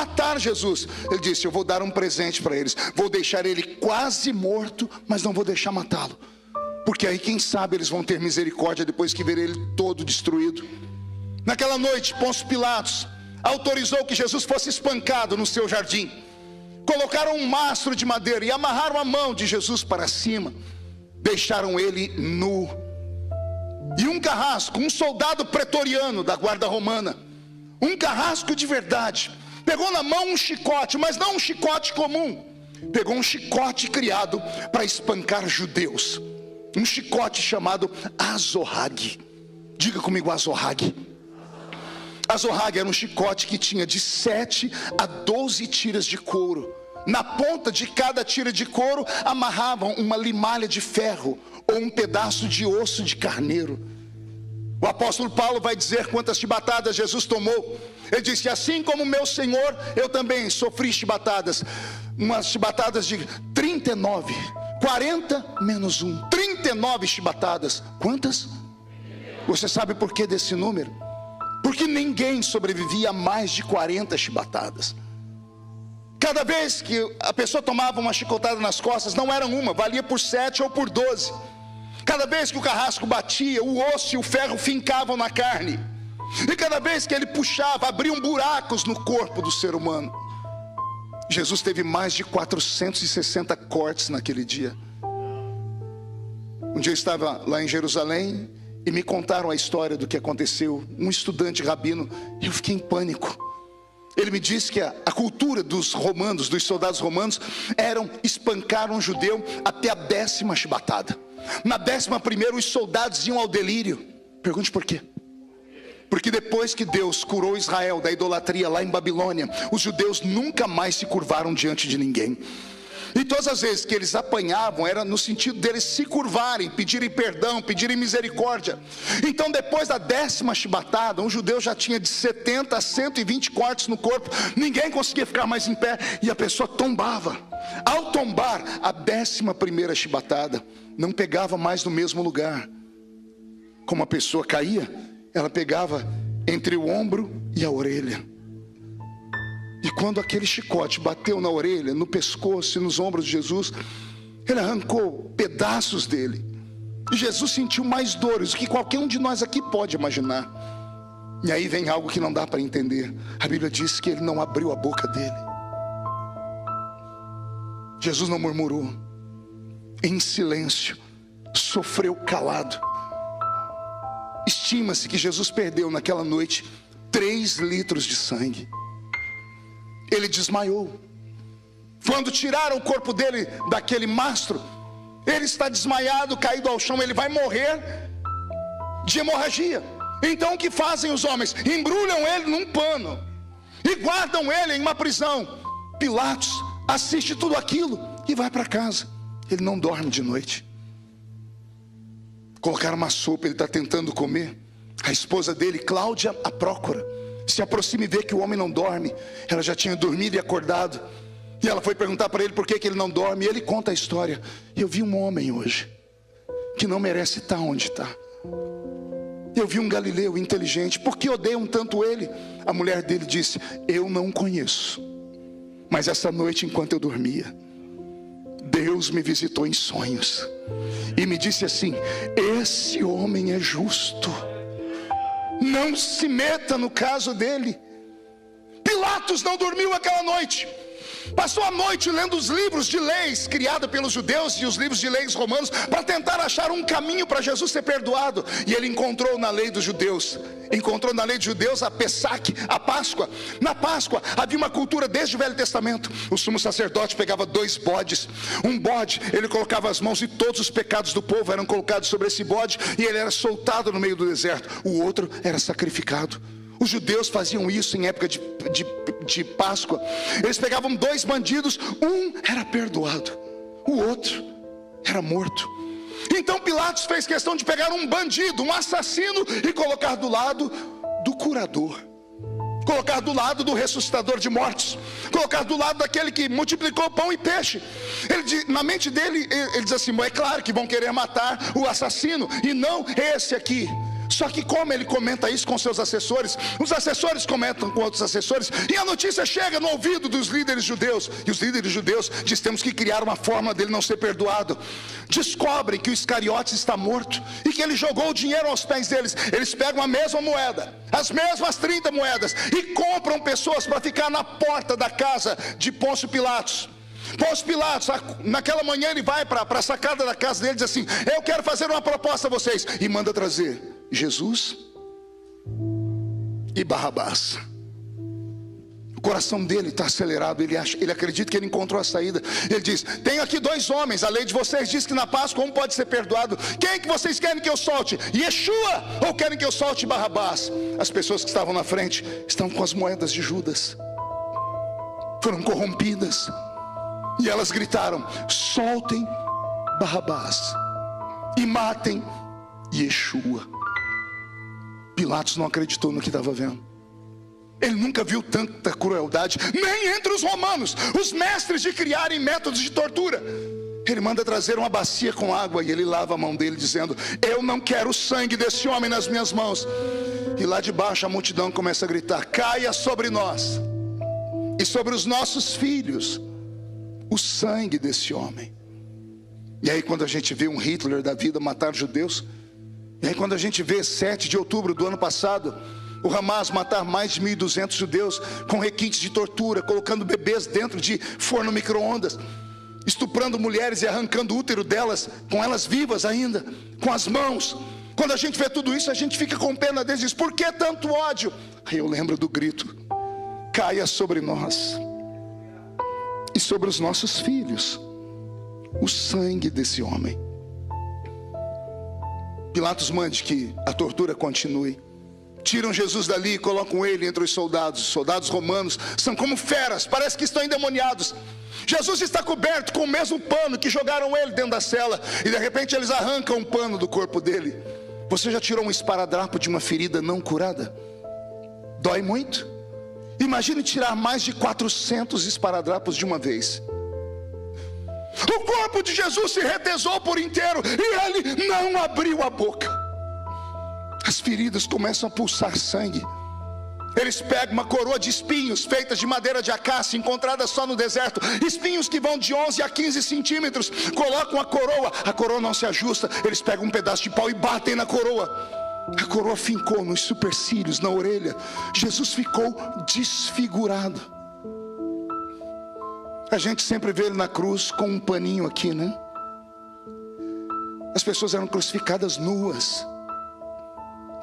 matar Jesus. Ele disse: eu vou dar um presente para eles, vou deixar ele quase morto, mas não vou deixar matá-lo, porque aí quem sabe eles vão ter misericórdia depois que ver ele todo destruído. Naquela noite, Pôncio Pilatos autorizou que Jesus fosse espancado no seu jardim. Colocaram um mastro de madeira e amarraram a mão de Jesus para cima. Deixaram ele nu. E um carrasco, um soldado pretoriano da guarda romana, um carrasco de verdade, pegou na mão um chicote, mas não um chicote comum. Pegou um chicote criado para espancar judeus. Um chicote chamado azorrague. Diga comigo, azorrague. Azorrague era um chicote que tinha de 7 a 12 tiras de couro. Na ponta de cada tira de couro amarravam uma limalha de ferro ou um pedaço de osso de carneiro. O apóstolo Paulo vai dizer quantas chibatadas Jesus tomou. Ele disse: assim como meu Senhor, eu também sofri chibatadas. Umas chibatadas de 39, 40 menos 1, 39 chibatadas. Quantas? Você sabe por que desse número? Porque ninguém sobrevivia a mais de 40 chibatadas. Cada vez que a pessoa tomava uma chicotada nas costas, não era uma, valia por 7 ou por 12. Cada vez que o carrasco batia, o osso e o ferro fincavam na carne. E cada vez que ele puxava, abriam buracos no corpo do ser humano. Jesus teve mais de 460 cortes naquele dia. Um dia eu estava lá em Jerusalém e me contaram a história do que aconteceu. Um estudante rabino, eu fiquei em pânico. Ele me disse que a cultura dos romanos, dos soldados romanos, eram espancar um judeu até a 10ª chibatada. Na 11ª, os soldados iam ao delírio. Pergunte por quê? Porque depois que Deus curou Israel da idolatria lá em Babilônia, os judeus nunca mais se curvaram diante de ninguém. E todas as vezes que eles apanhavam, era no sentido deles se curvarem, pedirem perdão, pedirem misericórdia. Então depois da 10ª chibatada, um judeu já tinha de 70 a 120 cortes no corpo. Ninguém conseguia ficar mais em pé e a pessoa tombava. Ao tombar, a 11ª chibatada não pegava mais no mesmo lugar. Como a pessoa caía, ela pegava entre o ombro e a orelha. E quando aquele chicote bateu na orelha, no pescoço e nos ombros de Jesus, ele arrancou pedaços dele. E Jesus sentiu mais dores do que qualquer um de nós aqui pode imaginar. E aí vem algo que não dá para entender. A Bíblia diz que ele não abriu a boca dele. Jesus não murmurou. Em silêncio, sofreu calado. Estima-se que Jesus perdeu naquela noite 3 litros de sangue. Ele desmaiou. Quando tiraram o corpo dele daquele mastro, ele está desmaiado, caído ao chão. Ele vai morrer de hemorragia. Então o que fazem os homens? Embrulham ele num pano e guardam ele em uma prisão. Pilatos assiste tudo aquilo e vai para casa. Ele não dorme de noite. Colocaram uma sopa, ele está tentando comer. A esposa dele, Cláudia, a procura. Se aproxima e vê que o homem não dorme. Ela já tinha dormido e acordado. E ela foi perguntar para ele por que ele não dorme. E ele conta a história. Eu vi um homem hoje que não merece estar onde está. Eu vi um galileu inteligente. Por que odeiam tanto ele? A mulher dele disse: eu não conheço, mas essa noite enquanto eu dormia, Deus me visitou em sonhos e me disse assim: esse homem é justo, não se meta no caso dele. Pilatos não dormiu aquela noite. Passou a noite lendo os livros de leis criados pelos judeus e os livros de leis romanos para tentar achar um caminho para Jesus ser perdoado. E ele encontrou na lei dos judeus, a Pessac, a Páscoa. Na Páscoa havia uma cultura desde o Velho Testamento. O sumo sacerdote pegava 2 bodes. Um bode, ele colocava as mãos e todos os pecados do povo eram colocados sobre esse bode, e ele era soltado no meio do deserto. O outro era sacrificado. Os judeus faziam isso em época de Páscoa. Eles pegavam 2 bandidos, um era perdoado, o outro era morto. Então Pilatos fez questão de pegar um bandido, um assassino, e colocar do lado do curador, colocar do lado do ressuscitador de mortos, colocar do lado daquele que multiplicou pão e peixe. Na mente dele, ele diz assim: é claro que vão querer matar o assassino e não esse aqui. Só que como ele comenta isso com seus assessores, os assessores comentam com outros assessores, e a notícia chega no ouvido dos líderes judeus, e os líderes judeus dizem: temos que criar uma forma dele não ser perdoado. Descobrem que o Iscariotes está morto, e que ele jogou o dinheiro aos pés deles. Eles pegam a mesma moeda, as mesmas 30 moedas, e compram pessoas para ficar na porta da casa de Pôncio Pilatos. Pôncio Pilatos, naquela manhã ele vai para a sacada da casa dele e diz assim: eu quero fazer uma proposta a vocês, e manda trazer Jesus e Barrabás. O coração dele está acelerado, ele acredita que ele encontrou a saída. Ele diz: tenho aqui 2 homens, a lei de vocês diz que na Páscoa um pode ser perdoado. Quem é que vocês querem que eu solte? Yeshua, ou querem que eu solte Barrabás? As pessoas que estavam na frente estavam com as moedas de Judas, foram corrompidas, e elas gritaram: soltem Barrabás e matem Yeshua. Pilatos não acreditou no que estava vendo. Ele nunca viu tanta crueldade, nem entre os romanos, os mestres de criarem métodos de tortura. Ele manda trazer uma bacia com água, e ele lava a mão dele dizendo: eu não quero o sangue desse homem nas minhas mãos. E lá de baixo a multidão começa a gritar: caia sobre nós e sobre os nossos filhos o sangue desse homem. E aí quando a gente vê um Hitler da vida matar judeus, e aí quando a gente vê 7 de outubro do ano passado, o Hamas matar mais de 1.200 judeus com requintes de tortura, colocando bebês dentro de forno micro-ondas, estuprando mulheres e arrancando o útero delas, com elas vivas ainda, com as mãos. Quando a gente vê tudo isso, a gente fica com pena deles e diz: por que tanto ódio? Aí eu lembro do grito: caia sobre nós e sobre os nossos filhos o sangue desse homem. Pilatos mande que a tortura continue. Tiram Jesus dali e colocam ele entre os soldados. Os soldados romanos são como feras, parece que estão endemoniados. Jesus está coberto com o mesmo pano que jogaram ele dentro da cela, e de repente eles arrancam um pano do corpo dele. Você já tirou um esparadrapo de uma ferida não curada? Dói muito? Imagine tirar mais de 400 esparadrapos de uma vez. O corpo de Jesus se retesou por inteiro, e ele não abriu a boca. As feridas começam a pulsar sangue. Eles pegam uma coroa de espinhos feitas de madeira de acácia, encontrada só no deserto, espinhos que vão de 11 a 15 centímetros. Colocam a coroa não se ajusta. Eles pegam um pedaço de pau e batem na coroa. A coroa fincou nos supercílios, na orelha. Jesus ficou desfigurado. A gente sempre vê ele na cruz com um paninho aqui, né? As pessoas eram crucificadas nuas,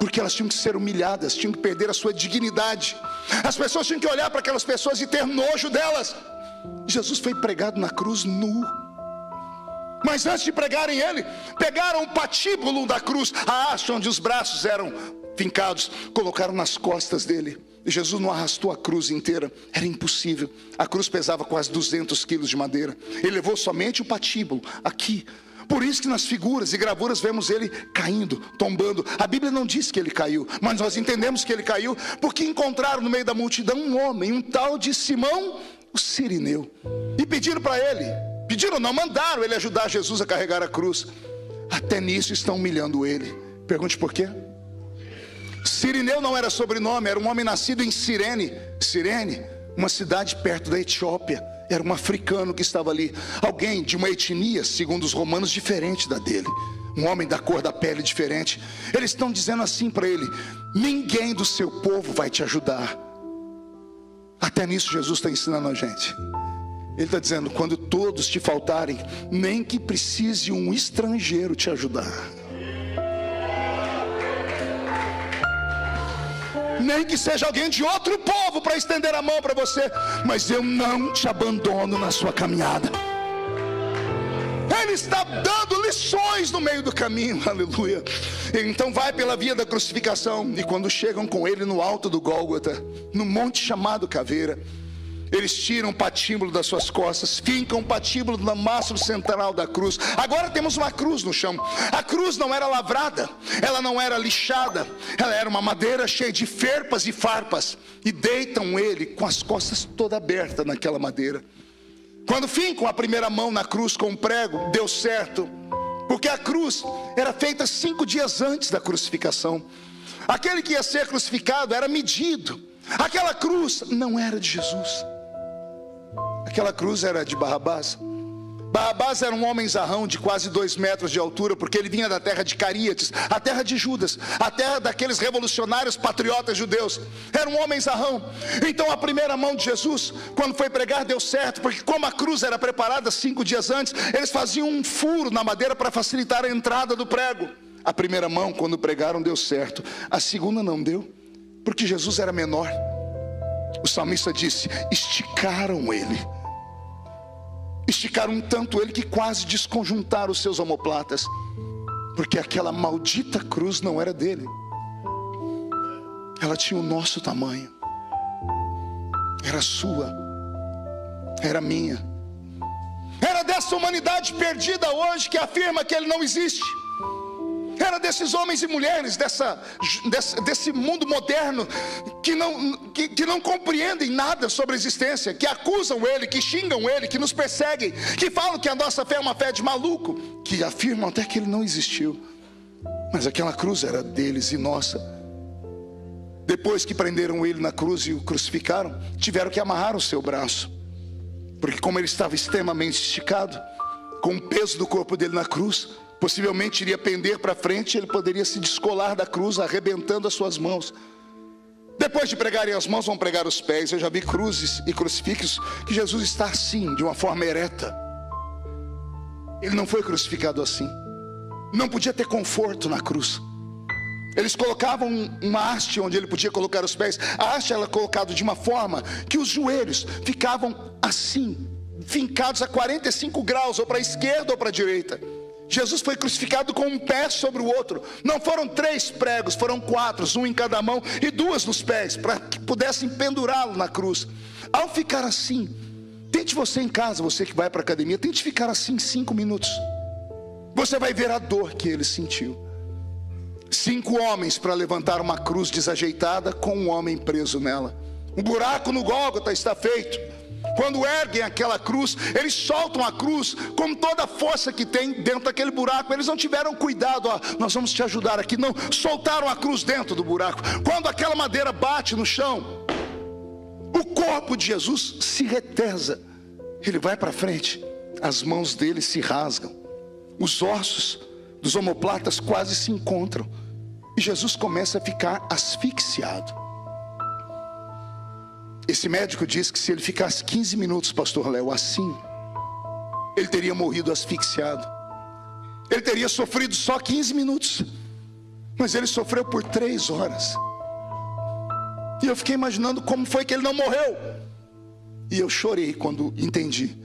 porque elas tinham que ser humilhadas, tinham que perder a sua dignidade. As pessoas tinham que olhar para aquelas pessoas e ter nojo delas. Jesus foi pregado na cruz nu. Mas antes de pregarem ele, pegaram o patíbulo da cruz, a haste onde os braços eram fincados, colocaram nas costas dele. E Jesus não arrastou a cruz inteira, era impossível. A cruz pesava quase 200 quilos de madeira. Ele levou somente o patíbulo, aqui. Por isso que nas figuras e gravuras vemos ele caindo, tombando. A Bíblia não diz que ele caiu, mas nós entendemos que ele caiu porque encontraram no meio da multidão um homem, um tal de Simão, o Cirineu, e pediram para ele, pediram não, mandaram ele ajudar Jesus a carregar a cruz. Até nisso estão humilhando ele. Pergunte por quê? Cirineu não era sobrenome, era um homem nascido em Cirene, uma cidade perto da Etiópia. Era um africano que estava ali, alguém de uma etnia, segundo os romanos, diferente da dele, um homem da cor da pele diferente. Eles estão dizendo assim para ele: ninguém do seu povo vai te ajudar. Até nisso Jesus está ensinando a gente. Ele está dizendo: quando todos te faltarem, nem que precise um estrangeiro te ajudar, nem que seja alguém de outro povo para estender a mão para você, mas eu não te abandono na sua caminhada. Ele está dando lições no meio do caminho, aleluia. Ele então vai pela via da crucificação, e quando chegam com ele no alto do Gólgota, no monte chamado Caveira, eles tiram o patíbulo das suas costas, fincam o patíbulo no mastro central da cruz. Agora temos uma cruz no chão. A cruz não era lavrada, ela não era lixada, ela era uma madeira cheia de ferpas e farpas, e deitam ele com as costas toda aberta naquela madeira. Quando fincam a primeira mão na cruz com um prego, deu certo, porque a cruz era feita 5 dias antes da crucificação. Aquele que ia ser crucificado era medido. Aquela cruz não era de Jesus, aquela cruz era de Barrabás. Barrabás era um homem zarrão de quase 2 metros de altura, porque ele vinha da terra de Caríates, a terra de Judas, a terra daqueles revolucionários patriotas judeus. Era um homem zarrão. Então a primeira mão de Jesus, quando foi pregar, deu certo, porque como a cruz era preparada 5 dias antes, eles faziam um furo na madeira para facilitar a entrada do prego. A primeira mão, quando pregaram, deu certo. A segunda não deu, porque Jesus era menor. O salmista disse: esticaram ele. Esticaram tanto ele que quase desconjuntaram os seus omoplatas, porque aquela maldita cruz não era dele. Ela tinha o nosso tamanho. Era sua, era minha. Era dessa humanidade perdida hoje que afirma que ele não existe. Era desses homens e mulheres, desse mundo moderno que não compreendem nada sobre a existência, que acusam ele, que xingam ele, que nos perseguem, que falam que a nossa fé é uma fé de maluco, que afirmam até que ele não existiu. Mas aquela cruz era deles e nossa. Depois que prenderam ele na cruz e o crucificaram, tiveram que amarrar o seu braço, porque como ele estava extremamente esticado, com o peso do corpo dele na cruz, possivelmente iria pender para frente, ele poderia se descolar da cruz, arrebentando as suas mãos. Depois de pregarem as mãos, vão pregar os pés. Eu já vi cruzes e crucifixos que Jesus está assim, de uma forma ereta. Ele não foi crucificado assim. Não podia ter conforto na cruz. Eles colocavam uma haste onde ele podia colocar os pés. A haste era colocada de uma forma que os joelhos ficavam assim, fincados a 45 graus, ou para a esquerda ou para a direita. Jesus foi crucificado com um pé sobre o outro. Não foram 3 pregos, foram 4, um em cada mão e 2 nos pés, para que pudessem pendurá-lo na cruz. Ao ficar assim, tente você em casa, você que vai para a academia, tente ficar assim 5 minutos. Você vai ver a dor que ele sentiu. 5 homens para levantar uma cruz desajeitada com um homem preso nela. Um buraco no Gólgota está feito. Quando erguem aquela cruz, eles soltam a cruz com toda a força que tem dentro daquele buraco. Eles não tiveram cuidado, nós vamos te ajudar aqui. Não, soltaram a cruz dentro do buraco. Quando aquela madeira bate no chão, o corpo de Jesus se retesa. Ele vai para frente, as mãos dele se rasgam, os ossos dos omoplatas quase se encontram, e Jesus começa a ficar asfixiado. Esse médico diz que se ele ficasse 15 minutos, pastor Léo, assim, ele teria morrido asfixiado. Ele teria sofrido só 15 minutos, mas ele sofreu por 3 horas. E eu fiquei imaginando como foi que ele não morreu. E eu chorei quando entendi.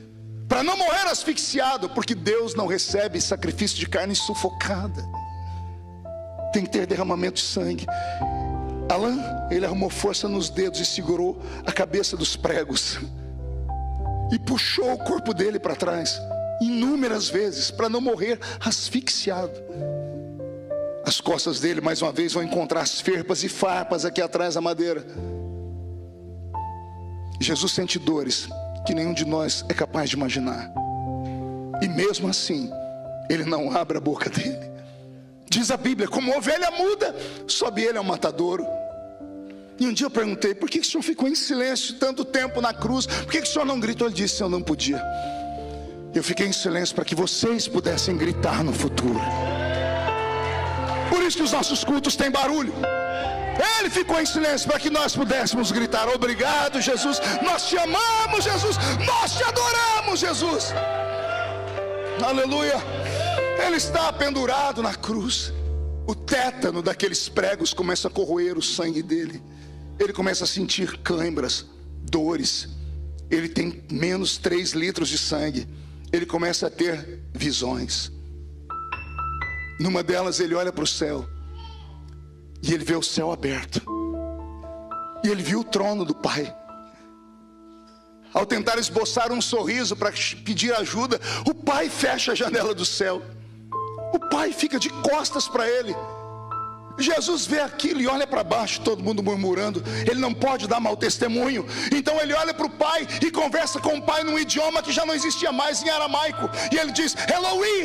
Para não morrer asfixiado, porque Deus não recebe sacrifício de carne sufocada. Tem que ter derramamento de sangue. Alain, ele arrumou força nos dedos e segurou a cabeça dos pregos e puxou o corpo dele para trás inúmeras vezes, para não morrer asfixiado. As costas dele mais uma vez vão encontrar as ferpas e farpas aqui atrás da madeira. Jesus sente dores que nenhum de nós é capaz de imaginar, e mesmo assim ele não abre a boca dele. Diz a Bíblia, como ovelha muda, sobe ele ao matadouro. E um dia eu perguntei, por que o senhor ficou em silêncio tanto tempo na cruz? Por que o senhor não gritou? Ele disse, eu não podia. Eu fiquei em silêncio para que vocês pudessem gritar no futuro. Por isso que os nossos cultos têm barulho. Ele ficou em silêncio para que nós pudéssemos gritar, obrigado Jesus, nós te amamos Jesus, nós te adoramos Jesus. Aleluia. Ele está pendurado na cruz. O tétano daqueles pregos começa a corroer o sangue dele. Ele começa a sentir câimbras, dores. Ele tem menos 3 litros de sangue. Ele começa a ter visões. Numa delas ele olha para o céu e ele vê o céu aberto. E ele viu o trono do Pai. Ao tentar esboçar um sorriso para pedir ajuda, o Pai fecha a janela do céu. O Pai fica de costas para ele. Jesus vê aquilo e olha para baixo, todo mundo murmurando. Ele não pode dar mau testemunho. Então ele olha para o Pai e conversa com o Pai num idioma que já não existia mais, em aramaico. E ele diz, Eloi,